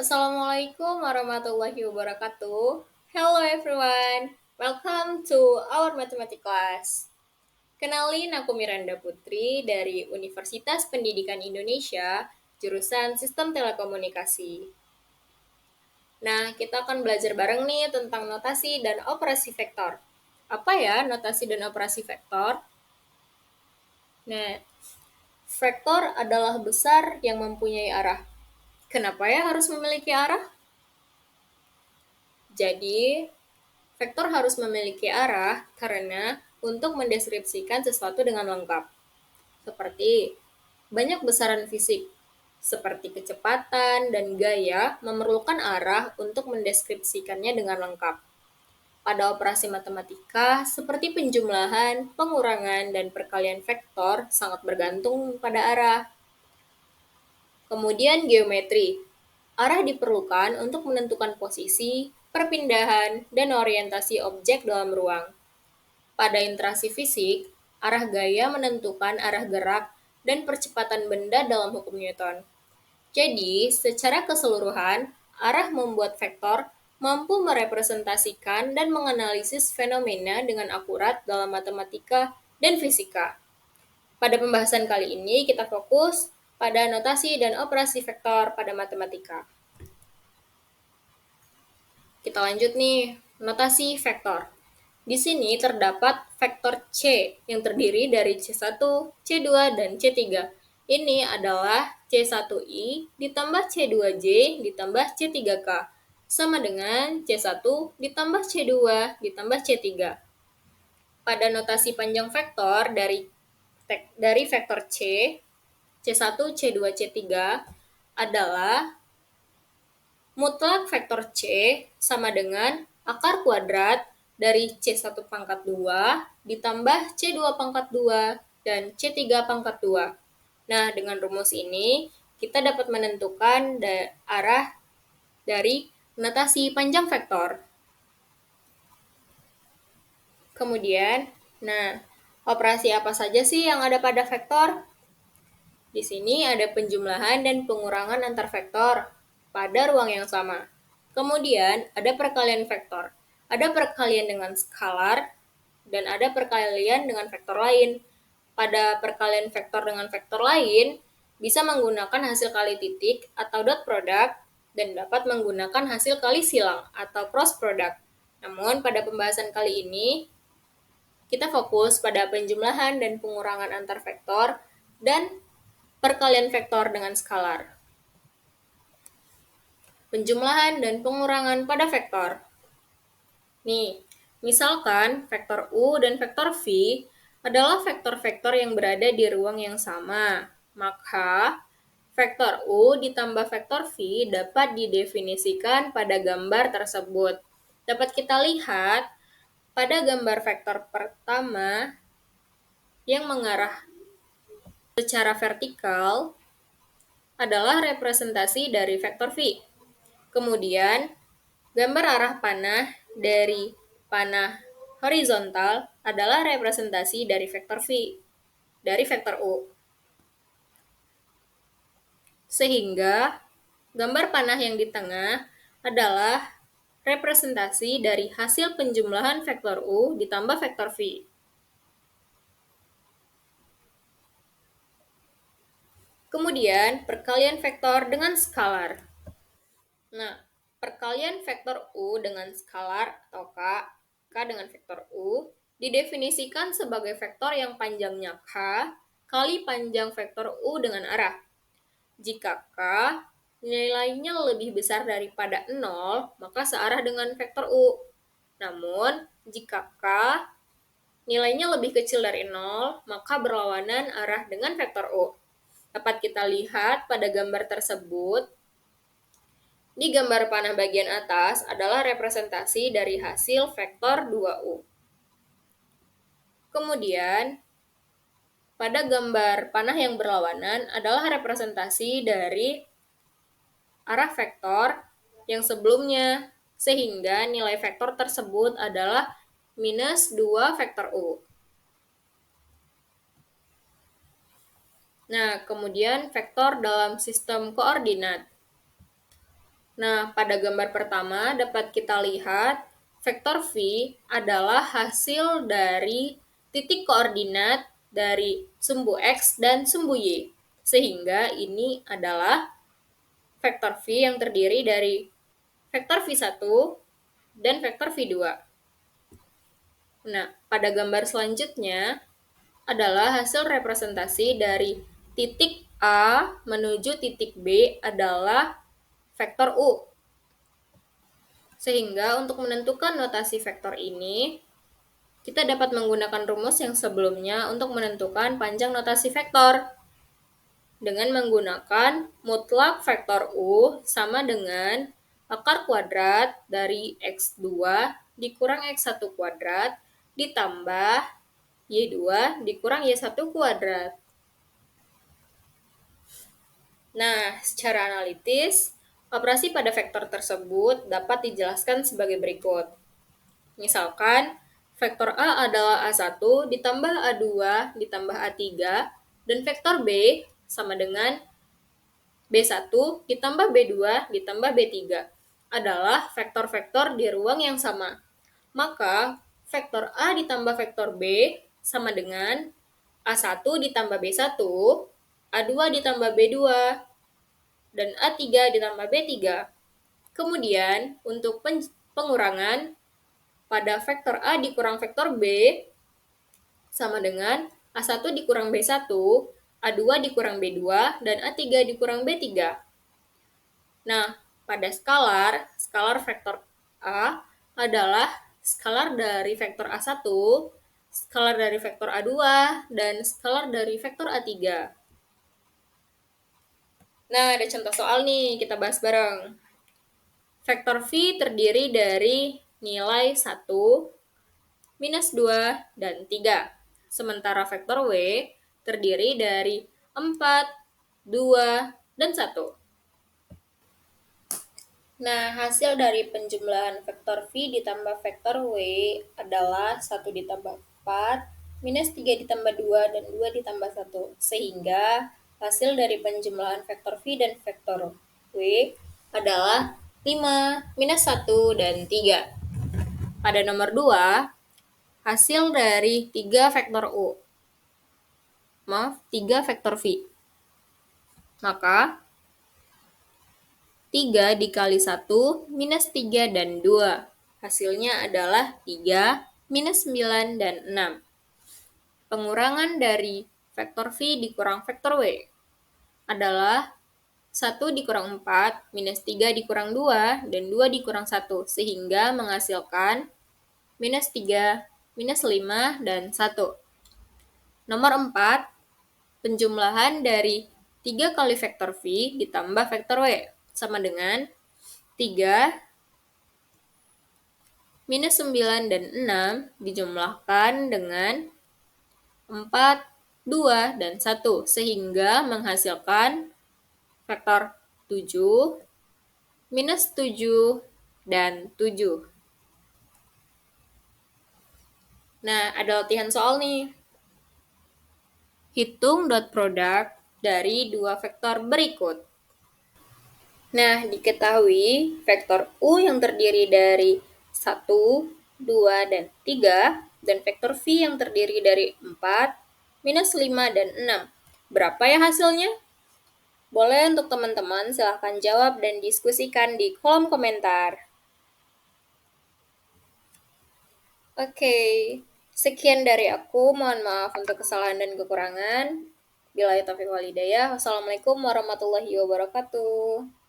Assalamualaikum warahmatullahi wabarakatuh. Hello everyone, welcome to our mathematics class. Kenalin, aku Miranda Putri dari Universitas Pendidikan Indonesia, jurusan Sistem Telekomunikasi. Nah, kita akan belajar bareng nih tentang notasi dan operasi vektor. Apa ya notasi dan operasi vektor? Nah, vektor adalah besar yang mempunyai arah. Kenapa ya harus memiliki arah? Jadi, vektor harus memiliki arah karena untuk mendeskripsikan sesuatu dengan lengkap. Seperti banyak besaran fisik, seperti kecepatan dan gaya memerlukan arah untuk mendeskripsikannya dengan lengkap. Pada operasi matematika, seperti penjumlahan, pengurangan, dan perkalian vektor sangat bergantung pada arah. Kemudian geometri. Arah diperlukan untuk menentukan posisi, perpindahan, dan orientasi objek dalam ruang. Pada interaksi fisik, arah gaya menentukan arah gerak dan percepatan benda dalam hukum Newton. Jadi, secara keseluruhan, arah membuat vektor mampu merepresentasikan dan menganalisis fenomena dengan akurat dalam matematika dan fisika. Pada pembahasan kali ini, kita fokus pada notasi dan operasi vektor pada matematika. Kita lanjut nih, notasi vektor. Di sini terdapat vektor C yang terdiri dari C1, C2, dan C3. Ini adalah C1I ditambah C2J ditambah C3K, sama dengan C1 ditambah C2 ditambah C3. Pada notasi panjang vektor dari vektor C, C1, C2, C3 adalah mutlak vektor C sama dengan akar kuadrat dari C1 pangkat 2 ditambah C2 pangkat 2 dan C3 pangkat 2. Nah, dengan rumus ini, kita dapat menentukan arah dari notasi panjang vektor. Kemudian, operasi apa saja sih yang ada pada vektor? Di sini ada penjumlahan dan pengurangan antar vektor pada ruang yang sama. Kemudian ada perkalian vektor. Ada perkalian dengan skalar dan ada perkalian dengan vektor lain. Pada perkalian vektor dengan vektor lain, bisa menggunakan hasil kali titik atau dot product dan dapat menggunakan hasil kali silang atau cross product. Namun pada pembahasan kali ini, kita fokus pada penjumlahan dan pengurangan antar vektor dan perkalian vektor dengan skalar. Penjumlahan dan pengurangan pada vektor. Nih, misalkan vektor U dan vektor V adalah vektor-vektor yang berada di ruang yang sama. Maka, vektor U ditambah vektor V dapat didefinisikan pada gambar tersebut. Dapat kita lihat pada gambar vektor pertama yang mengarah secara vertikal adalah representasi dari vektor V. Kemudian, gambar arah panah dari panah horizontal adalah representasi dari vektor V, dari vektor U. Sehingga, gambar panah yang di tengah adalah representasi dari hasil penjumlahan vektor U ditambah vektor V. Kemudian, perkalian vektor dengan skalar. Nah, perkalian vektor U dengan skalar atau K dengan vektor U didefinisikan sebagai vektor yang panjangnya K kali panjang vektor U dengan arah. Jika K nilainya lebih besar daripada 0, maka searah dengan vektor U. Namun, jika K nilainya lebih kecil dari 0, maka berlawanan arah dengan vektor U. Dapat kita lihat pada gambar tersebut, di gambar panah bagian atas adalah representasi dari hasil vektor 2U. Kemudian, pada gambar panah yang berlawanan adalah representasi dari arah vektor yang sebelumnya, sehingga nilai vektor tersebut adalah minus 2 vektor U. Nah, kemudian vektor dalam sistem koordinat. Nah, pada gambar pertama dapat kita lihat vektor V adalah hasil dari titik koordinat dari sumbu X dan sumbu Y. Sehingga ini adalah vektor V yang terdiri dari vektor V1 dan vektor V2. Nah, pada gambar selanjutnya adalah hasil representasi dari titik A menuju titik B adalah vektor U. Sehingga untuk menentukan notasi vektor ini, kita dapat menggunakan rumus yang sebelumnya untuk menentukan panjang notasi vektor. Dengan menggunakan mutlak vektor U sama dengan akar kuadrat dari X2 dikurang X1 kuadrat ditambah Y2 dikurang Y1 kuadrat. Nah, secara analitis, operasi pada vektor tersebut dapat dijelaskan sebagai berikut. Misalkan, vektor A adalah A1 ditambah A2 ditambah A3, dan vektor B sama dengan B1 ditambah B2 ditambah B3 adalah vektor-vektor di ruang yang sama. Maka, vektor A ditambah vektor B sama dengan A1 ditambah B1, A2 ditambah B2, dan A3 ditambah B3. Kemudian, untuk pengurangan, pada vektor A dikurang vektor B sama dengan A1 dikurang B1, A2 dikurang B2, dan A3 dikurang B3. Nah, pada skalar vektor A adalah skalar dari vektor A1, skalar dari vektor A2, dan skalar dari vektor A3. Nah, ada contoh soal nih, kita bahas bareng. Vektor V terdiri dari nilai 1, minus 2, dan 3. Sementara vektor W terdiri dari 4, 2, dan 1. Nah, hasil dari penjumlahan vektor V ditambah vektor W adalah 1 ditambah 4, minus 3 ditambah 2, dan 2 ditambah 1. Sehingga hasil dari penjumlahan vektor V dan vektor W adalah 5, minus 1, dan 3. Pada nomor 2, hasil dari 3 vektor V. Maka, 3 dikali 1 minus 3 dan 2. Hasilnya adalah 3, minus 9, dan 6. Pengurangan dari vektor V dikurang vektor W adalah 1 dikurang 4, minus 3 dikurang 2, dan 2 dikurang 1, sehingga menghasilkan minus 3, minus 5, dan 1. Nomor 4, penjumlahan dari 3 kali vektor V ditambah vektor W sama dengan 3, minus 9, dan 6 dijumlahkan dengan 4, 2, dan 1, sehingga menghasilkan vektor 7, minus 7, dan 7. Nah, ada latihan soal nih. Hitung dot product dari dua vektor berikut. Nah, diketahui vektor U yang terdiri dari 1, 2, dan 3, dan vektor V yang terdiri dari 4, minus 5, dan 6. Berapa ya hasilnya? Boleh untuk teman-teman silahkan jawab dan diskusikan di kolom komentar. Oke, sekian dari aku. Mohon maaf untuk kesalahan dan kekurangan. Billahi taufiq wal hidayah. Wassalamualaikum warahmatullahi wabarakatuh.